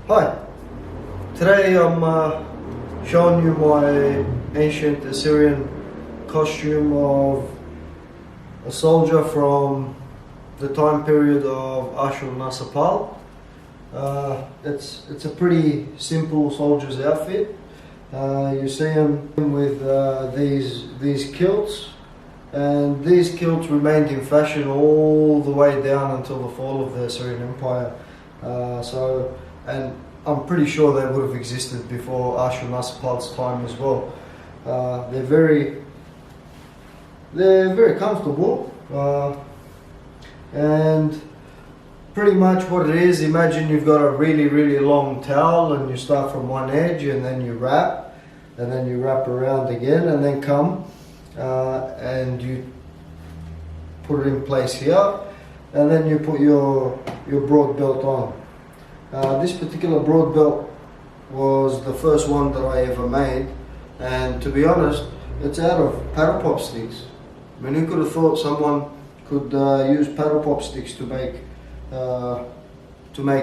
Hi, today I'm showing you my Ancient Assyrian costume of a soldier from the time period of Assurnasirpal. It's a pretty simple soldier's outfit. You see him with these kilts, and these kilts remained in fashion all the way down until the fall of the Assyrian Empire. And I'm pretty sure they would have existed before Assurnasirpal's time as well. They're very comfortable, and pretty much what it is, imagine you've got a really long towel and you start from one edge and then you wrap, and then you wrap around again and then come and you put it in place here, and then you put your broad belt on. This particular broad belt was the first one that I ever made, and to be honest, it's out of paddle pop sticks. I mean, who could have thought someone could use paddle pop sticks to make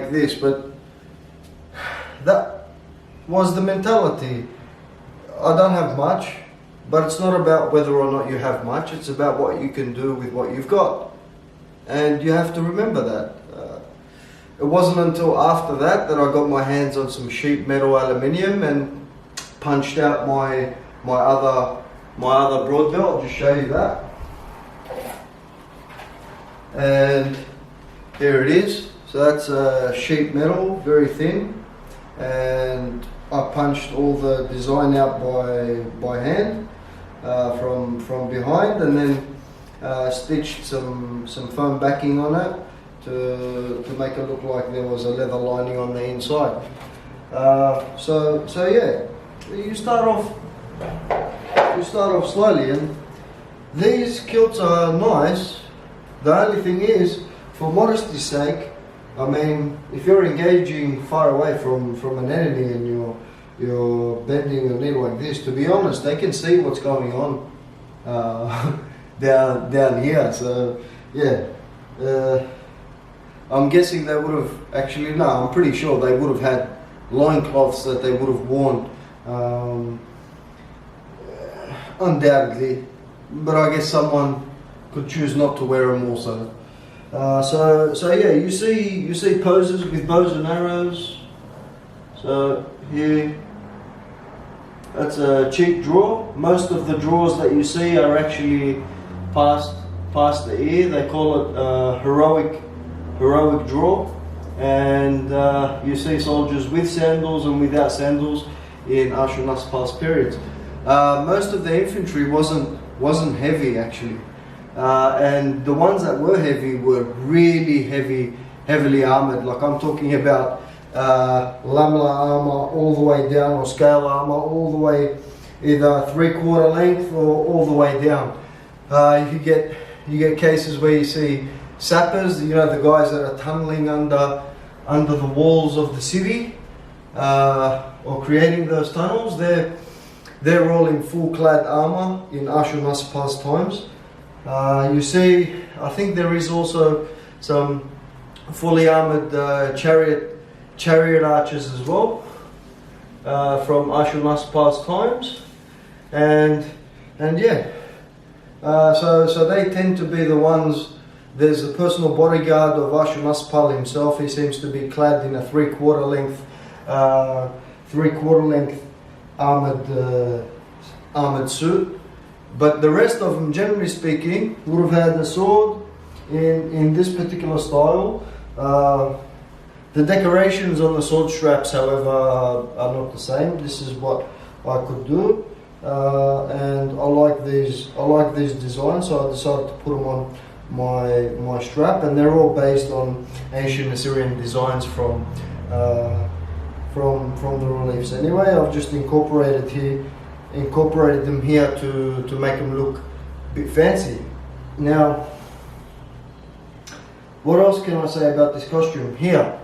this? But that was the mentality. I don't have much, but it's not about whether or not you have much, it's about what you can do with what you've got, and you have to remember that. It wasn't until after that I got my hands on some sheet metal aluminium and punched out my other broad belt. I'll just show you that. And here it is. So that's sheet metal, very thin, and I punched all the design out by hand from behind, and then stitched some foam backing on it to make it look like there was a leather lining on the inside. So yeah, you start off slowly, and these kilts are nice. The only thing is, for modesty's sake, I mean, if you're engaging far away from an enemy and you're bending your knee like this, to be honest, they can see what's going on down here. So yeah. I'm guessing they would have I'm pretty sure they would have had loincloths that they would have worn, undoubtedly, but I guess someone could choose not to wear them also. So yeah, you see poses with bows and arrows. So here, that's a cheek draw. Most of the draws that you see are actually past the ear. They call it heroic draw, and you see soldiers with sandals and without sandals in Assurnasirpal's periods. Most of the infantry wasn't heavy actually, and the ones that were heavy were really heavily armored. Like I'm talking about lamella armor all the way down, or scale armor all the way, either 3/4 length or all the way down. You get cases where you see sappers, you know, the guys that are tunneling under the walls of the city, or creating those tunnels. They're all in full clad armor in Assurnasirpal's times. You see, I think there is also some fully armored chariot archers as well, from Assurnasirpal's times, and yeah. So they tend to be the ones. There's a personal bodyguard of Assurnasirpal himself. He seems to be clad in a 3/4 length armored suit. But the rest of them, generally speaking, would have had a sword in this particular style. The decorations on the sword straps, however, are not the same. This is what I could do, and I like these designs, so I decided to put them on my strap, and they're all based on Ancient Assyrian designs from the reliefs. Anyway, I've just incorporated them here to make them look a bit fancy. Now, what else can I say about this costume? Here,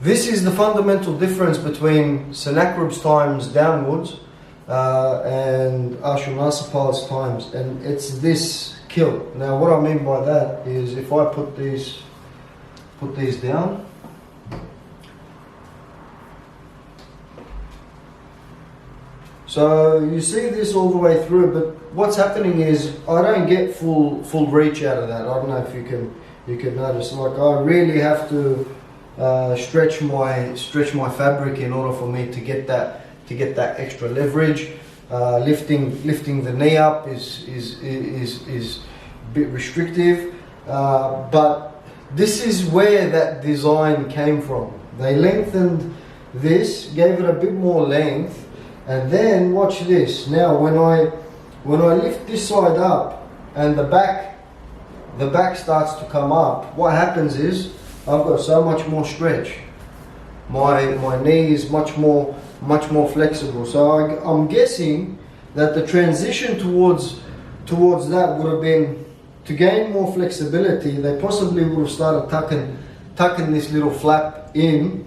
this is the fundamental difference between Sennacherib's times downwards and Assurnasirpal's times, and it's this kilt. Now, what I mean by that is, if I put these down, So you see this all the way through, but what's happening is I don't get full reach out of that. I don't know if you can notice. Like I really have to stretch my fabric in order for me to get that extra leverage. Lifting the knee up is a bit restrictive, but this is where that design came from. They lengthened this, gave it a bit more length. And then watch this. Now when I lift this side up and the back starts to come up, what happens is I've got so much more stretch. My knee is much more flexible. So I'm guessing that the transition towards that would have been to gain more flexibility. They possibly would have started tucking this little flap in.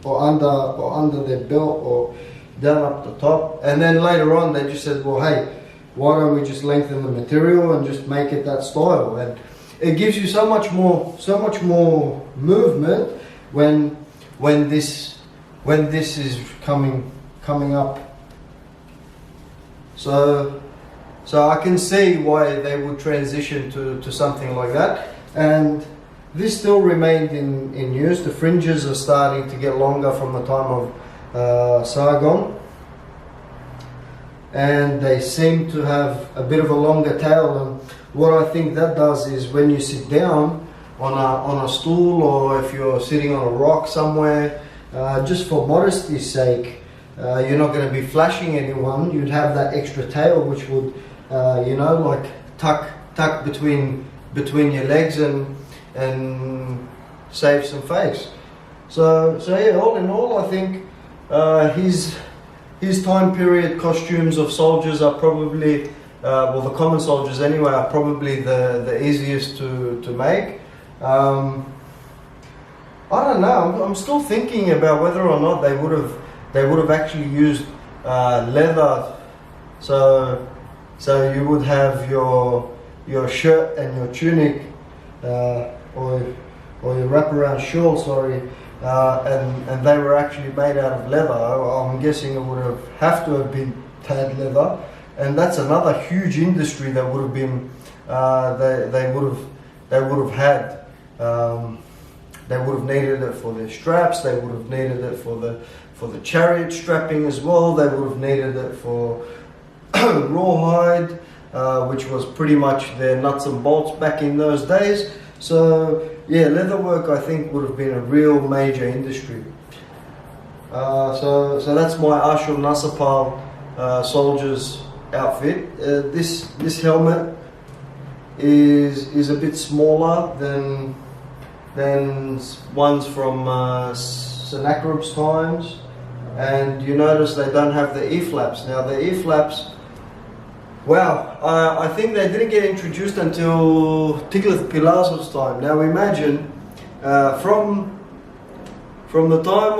Or under their belt or down up the top, and then later on they just said, well, hey, why don't we just lengthen the material and just make it that style? And it gives you so much more movement when this is coming up. So I can see why they would transition to something like that. And this still remained in use. The fringes are starting to get longer from the time of Sargon, and they seem to have a bit of a longer tail. And what I think that does is when you sit down on a stool, or if you're sitting on a rock somewhere, just for modesty's sake, you're not going to be flashing anyone. You'd have that extra tail, which would, like tuck between your legs and save some face. So yeah, all in all, I think his time period costumes of soldiers are probably, well, the common soldiers anyway, are probably the easiest to make. I don't know. I'm still thinking about whether or not they would have actually used leather. So you would have your shirt and your tunic. Or your wraparound shawl, sorry, and they were actually made out of leather. I'm guessing it would have to have been tanned leather, and that's another huge industry that would have been they would have had. They would have needed it for their straps. They would have needed it for the chariot strapping as well. They would have needed it for rawhide, which was pretty much their nuts and bolts back in those days. So yeah, leatherwork I think would have been a real major industry. So that's my Assurnasirpal soldier's outfit. This helmet is a bit smaller than ones from Sennacherib's times, and you notice they don't have the E-flaps. Now the E-flaps, wow, I think they didn't get introduced until Tiglath-Pileser's time. Now imagine, from the time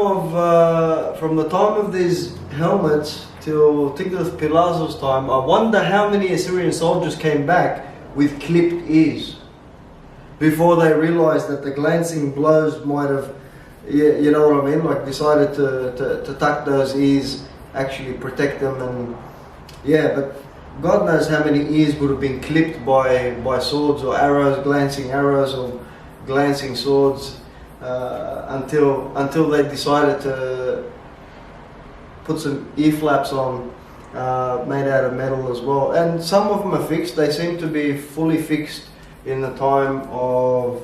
of these helmets till Tiglath-Pileser's time, I wonder how many Assyrian soldiers came back with clipped ears before they realized that the glancing blows might have, you know what I mean, like decided to tuck those ears, actually protect them. And yeah, but God knows how many ears would have been clipped by swords or arrows, glancing arrows or glancing swords, until they decided to put some ear flaps on, made out of metal as well. And some of them are fixed. They seem to be fully fixed in the time of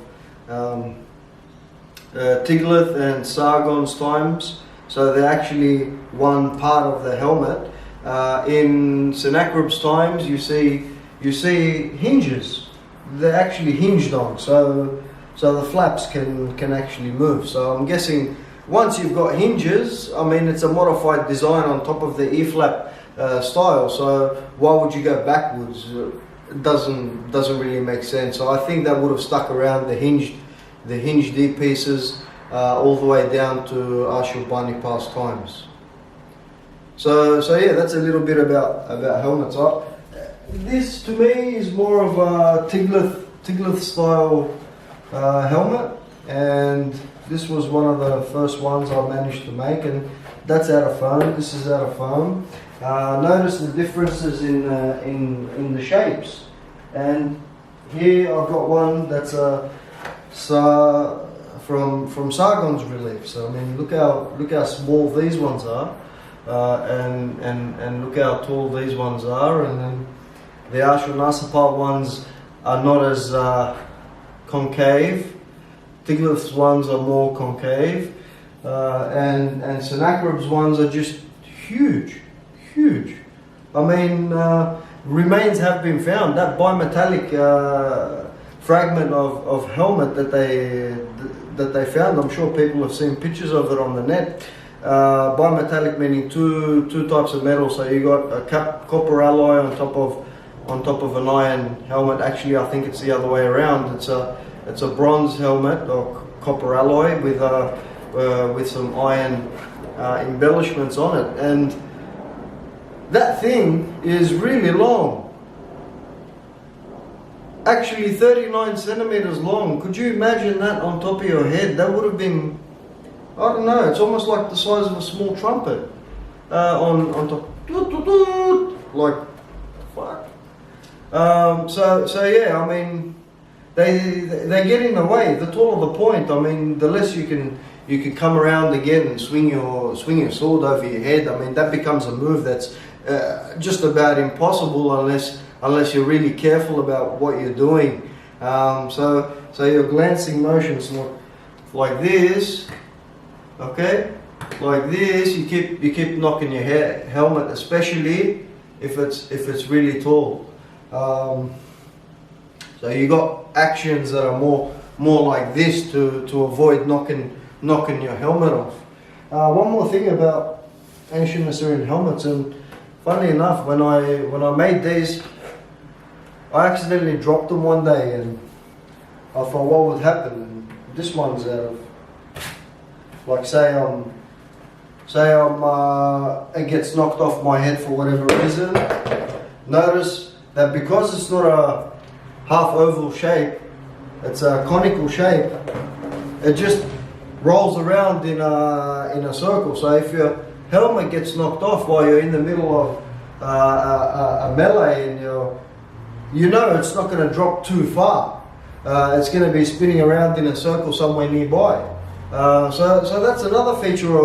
Tiglath and Sargon's times. So they're actually one part of the helmet. In Sennacherib's times, you see hinges. They're actually hinged on, so the flaps can actually move. So I'm guessing once you've got hinges, I mean, it's a modified design on top of the E-flap style. So why would you go backwards? It doesn't really make sense. So I think that would have stuck around the hinged D pieces all the way down to Ashurbanipal's times. So yeah, that's a little bit about helmets. This to me is more of a Tiglath style helmet. and this was one of the first ones I managed to make, and that's out of foam. This is out of foam. Notice the differences in the shapes, and here I've got one that's from Sargon's relief. So I mean, look how small these ones are, and look how tall these ones are, and then the Assurnasirpal ones are not as concave. Tiglath's ones are more concave, and Sennacherib's ones are just huge. I mean, remains have been found. That bimetallic fragment of helmet that they found, I'm sure people have seen pictures of it on the net. Bimetallic meaning two types of metal. So you got a copper alloy on top of an iron helmet. Actually, I think it's the other way around. It's a bronze helmet or copper alloy with some iron embellishments on it, and that thing is really long. Actually 39 centimeters long. Could you imagine that on top of your head? That would have been, I don't know, it's almost like the size of a small trumpet on top. Like, fuck. So yeah, I mean, they get in the way. The taller the point, I mean, the less you can come around again and swing your sword over your head. I mean, that becomes a move that's just about impossible unless you're really careful about what you're doing. So your glancing motions look like this, okay? Like this. You keep knocking your helmet, especially if it's really tall. So you got actions that are more like this to avoid knocking your helmet off. One more thing about Ancient Assyrian helmets, and funnily enough, when I made these, I accidentally dropped them one day, and I thought, what would happen? And this one's out of, like, say it gets knocked off my head for whatever reason. Notice that because it's not a half oval shape, it's a conical shape. It just rolls around in a circle. So if your helmet gets knocked off while you're in the middle of a melee, and you know it's not going to drop too far. It's going to be spinning around in a circle somewhere nearby. So that's another feature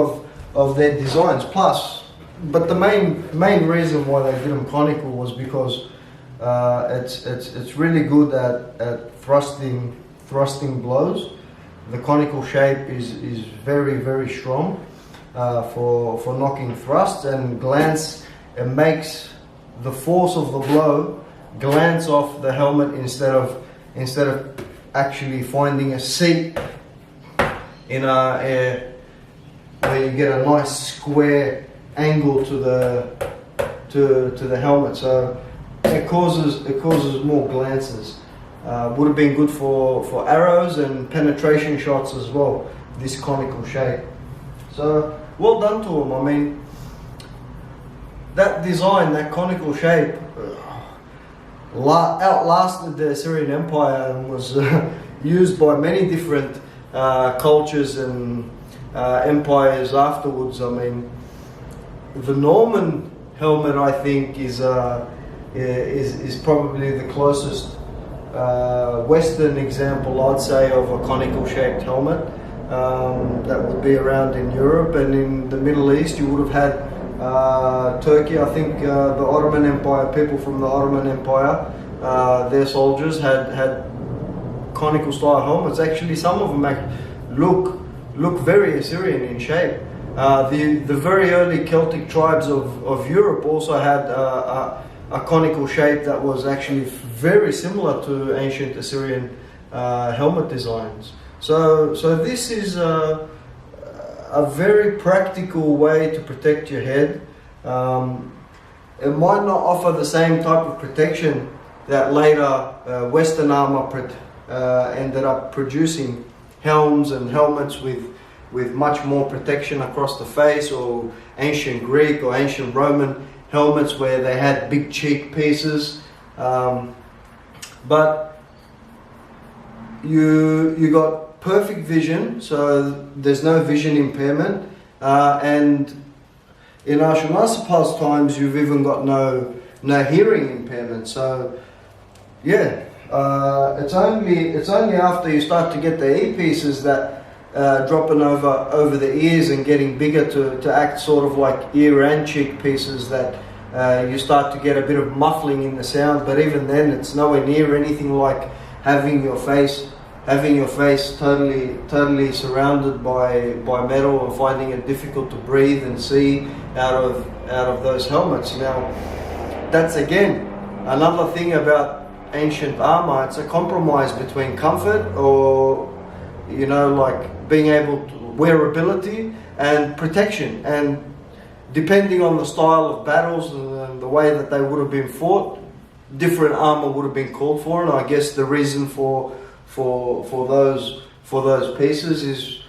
of their designs. Plus, but the main reason why they did them conical was because it's really good at thrusting blows. The conical shape is very strong for knocking thrusts and glance. It makes the force of the blow glance off the helmet instead of actually finding a seat in where you get a nice square angle to the helmet. So it causes more glances. Would have been good for arrows and penetration shots as well, this conical shape. So well done to them. I mean, that design, that conical shape, outlasted the Assyrian Empire and was used by many different cultures and empires afterwards. I mean, the Norman helmet, I think, is probably the closest Western example, I'd say, of a conical shaped helmet that would be around in Europe. And in the Middle East you would have had Turkey. I think the Ottoman Empire, people from the Ottoman Empire, their soldiers had conical style helmets. Actually, some of them look very Assyrian in shape. The very early Celtic tribes of Europe also had a conical shape that was actually very similar to ancient Assyrian helmet designs. So this is a very practical way to protect your head. It might not offer the same type of protection that later Western armor ended up producing, helms and helmets with much more protection across the face, or ancient Greek or ancient Roman helmets where they had big cheek pieces. But you got perfect vision, so there's no vision impairment, and in Assurnasirpal's times you've even got no hearing impairment. So yeah, it's only after you start to get the earpieces that dropping over the ears and getting bigger to act sort of like ear and cheek pieces that you start to get a bit of muffling in the sound. But even then, it's nowhere near anything like having your face totally surrounded by metal and finding it difficult to breathe and see out of those helmets. Now, that's again another thing about ancient armor. It's a compromise between comfort, or like being able to wearability, and protection. And depending on the style of battles and the way that they would have been fought, different armor would have been called for. And I guess the reason for those pieces is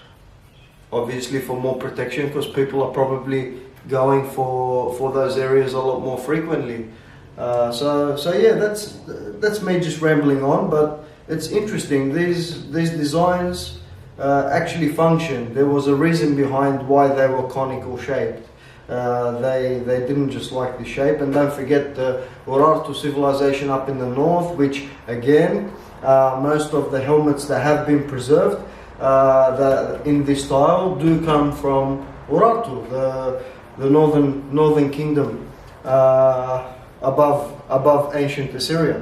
obviously for more protection, because people are probably going for those areas a lot more frequently. So yeah, that's me just rambling on, but it's interesting. These designs actually function. There was a reason behind why they were conical shaped. They didn't just like the shape. And don't forget the Urartu civilization up in the north, which again, most of the helmets that have been preserved that in this style do come from Urartu, the northern kingdom above ancient Assyria.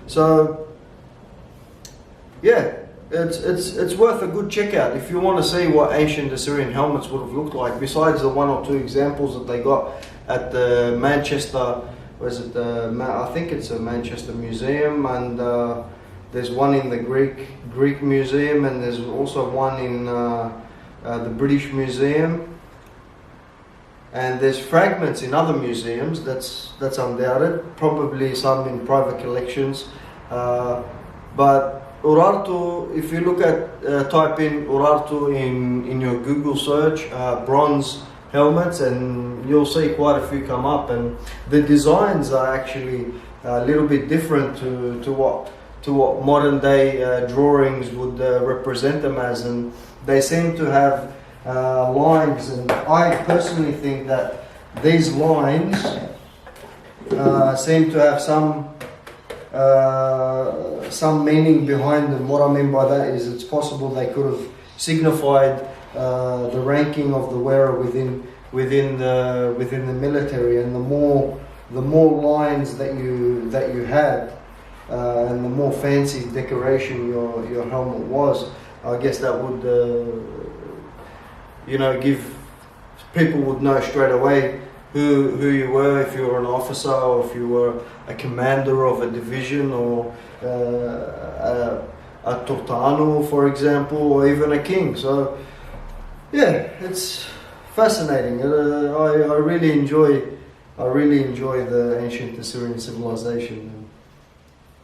So yeah, it's worth a good check out if you want to see what ancient Assyrian helmets would have looked like, besides the one or two examples that they got at the Manchester, I think it's a Manchester Museum, and there's one in the Greek Museum, and there's also one in the British Museum, and there's fragments in other museums. That's undoubted. Probably some in private collections, but Urartu, if you look at type in Urartu in your Google search, bronze helmets, and you'll see quite a few come up, and the designs are actually a little bit different to what modern day drawings would represent them as, and they seem to have lines, and I personally think that these lines seem to have some meaning behind them. What I mean by that is it's possible they could have signified the ranking of the wearer within the military, and the more lines that you had, and the more fancy decoration your helmet was, I guess that would give people would know straight away who you were, if you were an officer, or if you were a commander of a division, or a Turtano, for example, or even a king. So yeah, it's fascinating. I really enjoy the ancient Assyrian civilization.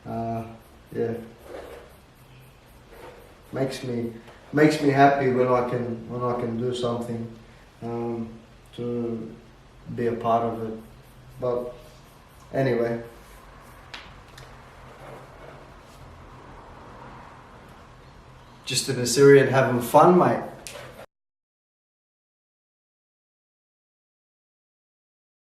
Yeah, makes me happy when I can do something to be a part of it. But anyway, just an Assyrian having fun, mate.